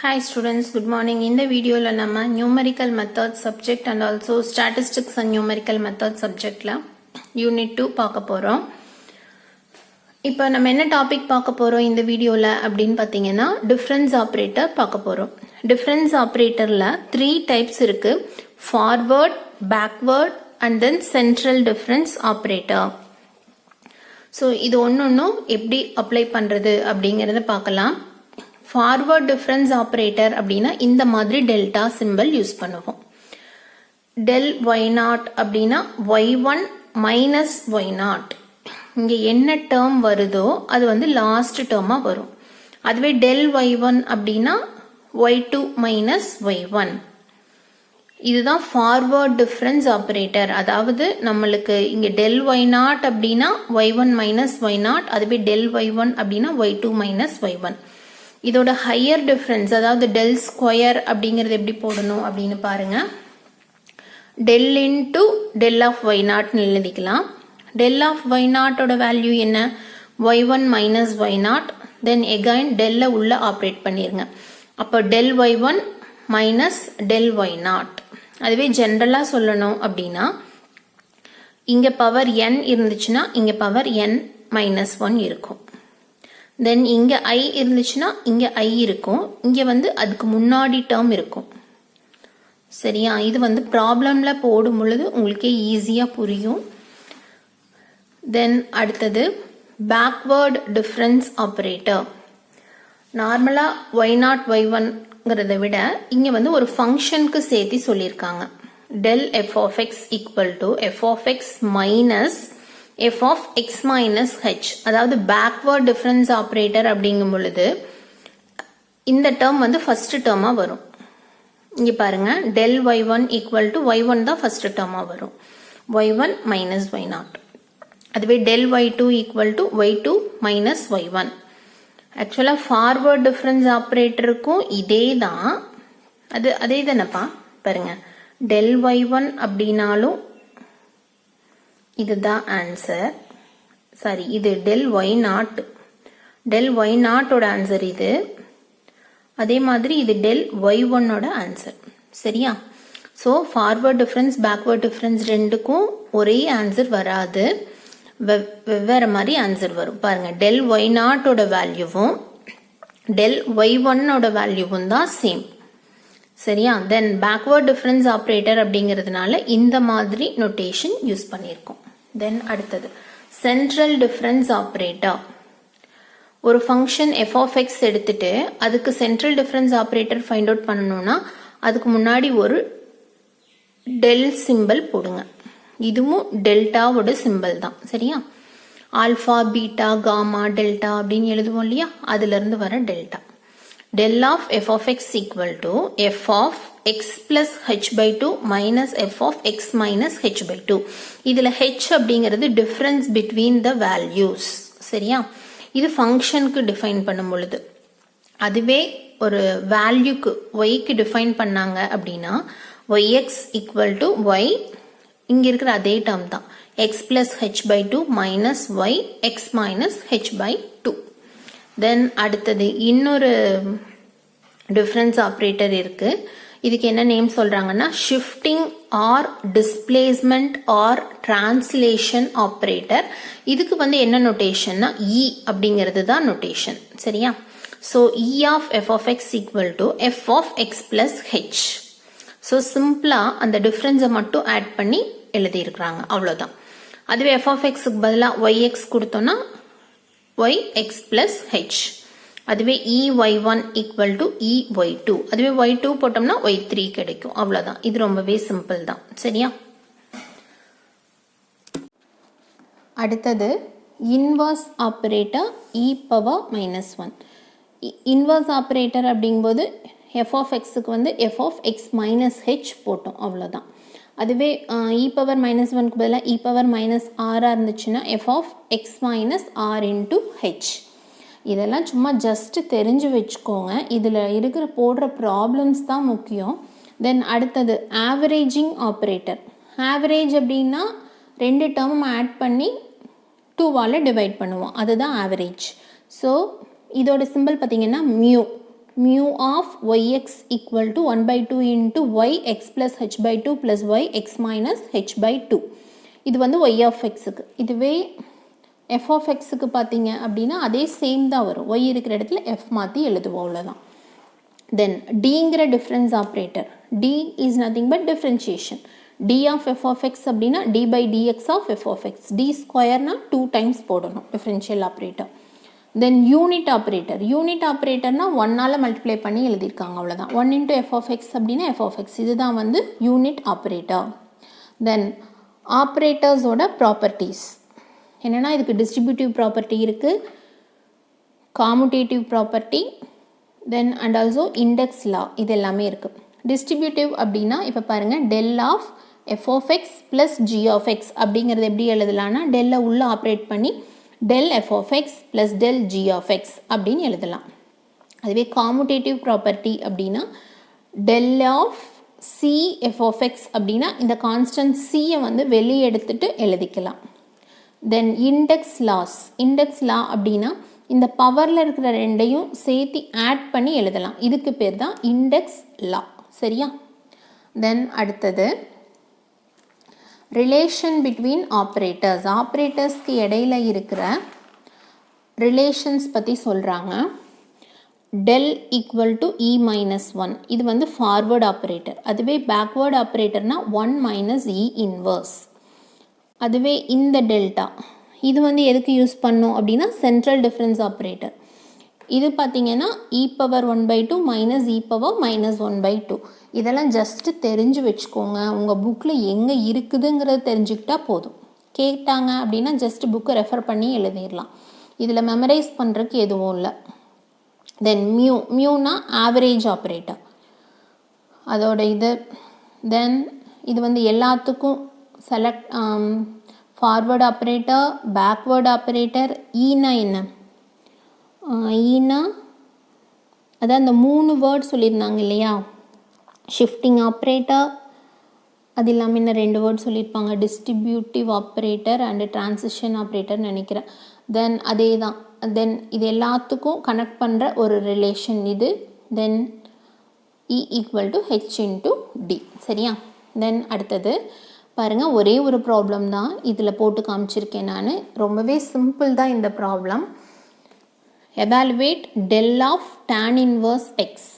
Hi students, good morning. In the video la nama numerical method subject and also statistics and numerical method subject la unit 2 பார்க்க போறோம். இப்போ நம்ம என்ன topic பார்க்க போறோம் இந்த வீடியோல அப்படினு பாத்தீங்கன்னா டிஃபரன்ஸ் ஆபரேட்டர் பார்க்க போறோம். டிஃபரன்ஸ் ஆபரேட்டர்ல 3 டைப்ஸ் இருக்கு. Forward, backward and then central difference operator. So இது ஒன்னொன்னும் எப்படி அப்ளை பண்றது அப்படிங்கறத பார்க்கலாம். ஃபார்வர்ட் டிஃபரன்ஸ் ஆபரேட்டர் அப்படின்னா இந்த மாதிரி டெல்டா சிம்பல் யூஸ் பண்ணுவோம். டெல் ஒய் நாட் அப்படின்னா y1 மைனஸ் ஒய் நாட். இங்க என்ன டேர்ம் வருதோ அது வந்து லாஸ்ட் டேர்மா வரும். அதுவே டெல் y1 அப்படின்னா y2 மைனஸ் y1. இதுதான் ஃபார்வர்ட் டிஃபரன்ஸ் ஆபரேட்டர். அதாவது நம்மளுக்கு இங்க டெல் ஒய் நாட் அப்படின்னா y1 மைனஸ் ஒய் நாட், அதுவே டெல் y1 அப்படின்னா y2 மைனஸ் y1. இதோட ஹையர் டிஃபரன்ஸ் அதாவது டெல் ஸ்கொயர் அப்படிங்கறது எப்படி போடணும் அப்படின்னு பாருங்க. Del into del of y நாட்னு எழுதிக்கலாம். டெல் ஆஃப் ஒய் நாட்டோட வேல்யூ என்ன? y1 minus y naught. Then again டெல்ல உள்ள ஆப்ரேட் பண்ணிருங்க. அப்போ del y1 minus del y naught. அதுவே ஜென்ரலா சொல்லணும் அப்படின்னா இங்க பவர் n இருந்துச்சுன்னா இங்க பவர் n மைனஸ் 1 இருக்கும். தென் இங்க i இருந்துச்சுன்னா இங்க i இருக்கும். இங்க வந்து அதுக்கு முன்னாடி டேர்ம் இருக்கும். சரியா? இது வந்து ப்ராப்ளம்ல போடும் பொழுது உங்களுக்கு ஈஸியா புரியும். தென் அடுத்தது பேக்வர்ட் டிஃபரன்ஸ் ஆபரேட்டர். நார்மலா y0 y1ங்கறதை விட இங்க வந்து ஒரு ஃபங்க்ஷனுக்கு சேர்த்து சொல்லியிருக்காங்க. del f of x equal to f of x minus f of x minus h. அதாவது backward difference operator அப்படிங்கும் பொழுது இந்த term வந்து first term வரும். இங்க பாருங்க del y1 equal to y1 தான் first term வரும். y1 minus y0. அதுவே del y2 equal to y2 minus y1. ஆக்சுவலா forward difference operatorக்கும் இதே தான். அதே தானப்பா பாருங்க. del y1 அப்படினாலும் இதுதான் ஆன்சர். சாரி, இது del y naught. Del y நாட்டோட ஆன்சர் இது. அதே மாதிரி இது டெல் ஒய் ஒன்னோட ஆன்சர். சரியா? So forward difference backward difference ரெண்டுக்கும் ஒரே ஆன்சர் வராது. வெவ்வேறு மாதிரி ஆன்சர் வரும். பாருங்க, டெல் ஒய் நாட்டோட வேல்யூவும் டெல் ஒய் ஒன்னோட வேல்யூவும் தான் சேம். சரியா? தென் பேக்வர்ட் டிஃபரன்ஸ் ஆபரேட்டர் அப்படிங்கிறதுனால இந்த மாதிரி நோட்டேஷன் யூஸ் பண்ணியிருக்கோம். தென் அடுத்தது சென்ட்ரல் டிஃபரன்ஸ் ஆபரேட்டர். ஒரு ஃபங்க்ஷன் f of x எடுத்துட்டு அதுக்கு central difference operator find out பண்ணணும்னா அதுக்கு முன்னாடி ஒரு டெல் சிம்பல் போடுங்க. இதுவும் டெல்டாவோட சிம்பல் தான். சரியா? ஆல்பா, பீட்டா, காமா, டெல்டா அப்படின்னு எழுதுவோம் இல்லையா? அதுல இருந்து வர delta. del of f of x equal to f of x plus h by 2 minus f of x minus h by 2. இதுல h அப்படிங்கிறது difference between the values. சரியா? இது ஃபங்க்ஷனுக்கு டிஃபைன் பண்ணும் பொழுது. அதுவே ஒரு வேல்யூக்கு yக்கு டிஃபைன் பண்ணாங்க அப்படின்னா yx equal to y, இங்க இருக்கிற அதே டேர்ம் தான், x plus h by 2 minus y x minus h by 2. தென் அடுத்தது இன்னொரு டிஃபரன்ஸ் ஆபரேட்டர் இருக்கு. இதுக்கு என்ன நேம் சொல்றாங்கன்னா shifting or displacement or translation operator. இதுக்கு வந்து என்ன நோட்டேஷன்னா e அப்படிங்கிறது தான் நோட்டேஷன். சரியா? So e of f of x equal to f of x plus h. So சிம்பிளா அந்த டிஃபரன்ஸை மட்டும் ஆட் பண்ணி எழுதியிருக்கிறாங்க. அவ்வளோதான். அதுவே f of xக்கு பதிலாக yx கொடுத்தோம்னா yx plus h. அதுவே ey1 equal to ey2. அதுவே y2 போட்டோம்னா y3 கிடைக்கும். அவ்வளவுதான். இது ரொம்பவே சிம்பிள் தான். சரியா? அடுத்தது inverse operator e power minus 1. Inverse operator அப்படிங்கும்போது f of xக்கு வந்து f of x minus h போட்டோம். அவ்வளவுதான். அதுவே e power minus 1க்கு பதிலாக e power minus r இருந்துச்சுன்னா f of x minus r into h. இதெல்லாம் சும்மா ஜஸ்ட் தெரிஞ்சு வச்சுக்கோங்க. இதில் இருக்கிற போடுற ப்ராப்ளம்ஸ் தான் முக்கியம். தென் அடுத்தது ஆவரேஜிங் ஆப்ரேட்டர். ஆவரேஜ் அப்படின்னா ரெண்டு டேர்மும் ஆட் பண்ணி 2வால் டிவைட் பண்ணுவோம். அதுதான் ஆவரேஜ். ஸோ இதோட சிம்பிள் பார்த்தீங்கன்னா mu. mu of yx equal to 1 by 2 into yx plus h by 2 plus yx minus h by 2. இது வந்து y of xக்கு. இதுவே f of xக்கு பார்த்தீங்க அப்படின்னா அதே சேம் தான் வரும். y இருக்கிற இடத்துல f மாற்றி எழுதுவோம் அவ்வளோதான். Then dங்கிற difference operator. d is nothing but differentiation. d of f of x அப்படின்னா d by dx of f of x. d ஸ்கொயர்னா 2 times போடணும் differential operator. Then unit operator. Unit operatorனா 1ஆல் மல்டிப்ளை பண்ணி எழுதியிருக்காங்க அவ்வளோதான். 1 into f of x அப்படின்னா f of x. இதுதான் வந்து unit operator. Then ஆப்ரேட்டர்ஸோட ப்ராப்பர்ட்டிஸ் என்னென்னா இதுக்கு டிஸ்ட்ரிபியூட்டிவ் ப்ராப்பர்ட்டி இருக்குது, commutative property, then and also index law, இது எல்லாமே இருக்குது. டிஸ்ட்ரிபியூட்டிவ் அப்படின்னா இப்போ பாருங்கள் del of f of x plus g of x அப்படிங்கிறது எப்படி எழுதலான்னா டெல்லை உள்ளே ஆப்ரேட் பண்ணி del f of x plus del g of x அப்படின்னு எழுதலாம். அதுவே காமுடேட்டிவ் ப்ராப்பர்ட்டி அப்படின்னா del of c f of x அப்படின்னா இந்த கான்ஸ்டன்ட் சியை வந்து வெளியே எடுத்துட்டு எழுதிக்கலாம். தென் இண்டெக்ஸ் லாஸ், இண்டெக்ஸ் லா அப்படின்னா இந்த பவரில் இருக்கிற ரெண்டையும் சேர்த்து ஆட் பண்ணி எழுதலாம். இதுக்கு பேர் தான் இண்டெக்ஸ் லா. சரியா? தென் அடுத்தது ரிலேஷன் பிட்வீன் ஆப்ரேட்டர்ஸ். ஆப்ரேட்டர்ஸ்க்கு இடையில இருக்கிற ரிலேஷன்ஸ் பற்றி சொல்கிறாங்க. del equal to E minus 1 இது வந்து ஃபார்வர்ட் ஆப்ரேட்டர். அதுவே பேக்வேர்ட் ஆப்ரேட்டர்னா 1 மைனஸ் இ இன்வர்ஸ். அதுவே இந்த டெல்டா இது வந்து எதுக்கு யூஸ் பண்ணோம் அப்படின்னா சென்ட்ரல் டிஃப்ரென்ஸ் ஆப்ரேட்டர். இது பார்த்தீங்கன்னா e power 1/2 minus e power minus 1/2. இதெல்லாம் ஜஸ்ட்டு தெரிஞ்சு வச்சுக்கோங்க. உங்கள் புக்கில் எங்கே இருக்குதுங்கிறத தெரிஞ்சுக்கிட்டா போதும். கேட்டாங்க அப்படின்னா ஜஸ்ட் புக்கை ரெஃபர் பண்ணி எழுதிடலாம். இதில் மெமரைஸ் பண்ணுறதுக்கு எதுவும் இல்லை. தென் மியூனா ஆவரேஜ் ஆப்ரேட்டர் அதோட இது. தென் இது வந்து எல்லாத்துக்கும் select forward operator, backward operator. ஈனா என்ன? ஈனா அதான் அந்த 3 வேர்ட் சொல்லியிருந்தாங்க இல்லையா, ஷிஃப்டிங் ஆப்ரேட்டர், அது இல்லாமல் இன்னும் 2 வேர்ட் சொல்லியிருப்பாங்க, டிஸ்ட்ரிபியூட்டிவ் ஆப்ரேட்டர் அண்டு டிரான்சிஷன் ஆப்ரேட்டர்னு நினைக்கிறேன். தென் அதே தான். தென் இது எல்லாத்துக்கும் கனெக்ட் பண்ணுற ஒரு ரிலேஷன் இது. Then e equal to h into d. சரியா? தென் அடுத்தது பாருங்கள், ஒரே ஒரு ப்ராப்ளம் தான் இதில் போட்டு காமிச்சிருக்கேன் நான். ரொம்பவே சிம்பிள் தான் இந்த problem. Evaluate del of tan inverse x.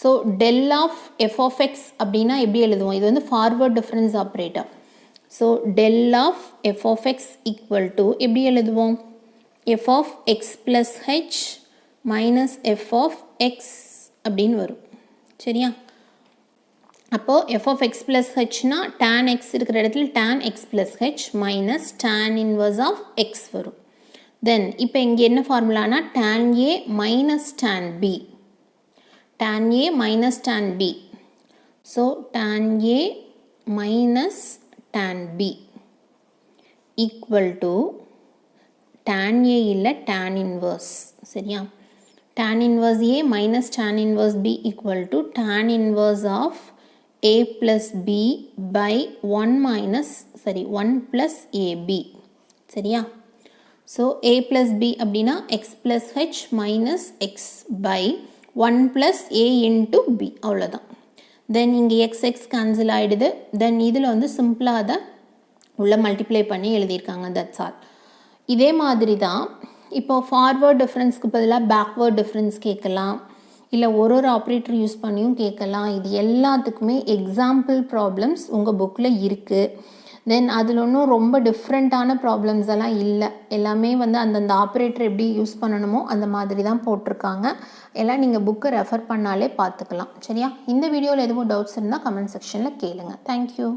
So del of f of x அப்படின்னா எப்படி எழுதுவோம்? இது வந்து forward difference operator. So del of f of x equal to எப்படி எழுதுவோம்? F of x plus h minus f of x அப்படின்னு வரும். சரியா? அப்போது எஃப் ஆஃப் எக்ஸ் ப்ளஸ் ஹெச்னா tan எக்ஸ் இருக்கிற இடத்துல tan x plus h minus tan inverse of x வரும். தென் இப்போ இங்கே என்ன ஃபார்முலானா tan a minus tan b, tan a minus tan b. So tan a minus tan b equal to tan a இல்லை tan inverse. சரியா? tan inverse a minus tan inverse b equal to tan inverse of a plus b by 1 plus ab. சரியா? ஸோ a plus b அப்படின்னா x plus h minus x by 1 plus a into b. அவ்வளோதான். தென் இங்கே x cancel ஆகிடுது. தென் இதில் வந்து சிம்பிளாக அதை உள்ள மல்டிப்ளை பண்ணி எழுதியிருக்காங்க. That's all. இதே மாதிரி தான் இப்போ ஃபார்வர்ட் டிஃப்ரென்ஸ்க்கு பதிலாக பேக்வேர்ட் டிஃப்ரென்ஸ் கேட்கலாம், இல்லை ஒரு ஆப்ரேட்டர் யூஸ் பண்ணியும் கேட்கலாம். இது எல்லாத்துக்குமே எக்ஸாம்பிள் ப்ராப்ளம்ஸ் உங்கள் புக்கில் இருக்குது. தென் அதில் ஒன்றும் ரொம்ப டிஃப்ரெண்ட்டான ப்ராப்ளம்ஸ் எல்லாம் இல்லை. எல்லாமே வந்து அந்தந்த ஆப்ரேட்டர் எப்படி யூஸ் பண்ணணுமோ அந்த மாதிரி தான் போட்டிருக்காங்க. எல்லாம் நீங்கள் புக்கை ரெஃபர் பண்ணாலே பார்த்துக்கலாம். சரியா? இந்த வீடியோவில் எதுவும் டவுட்ஸ் இருந்தால் கமெண்ட் செக்ஷனில் கேளுங்க. தேங்க்யூ.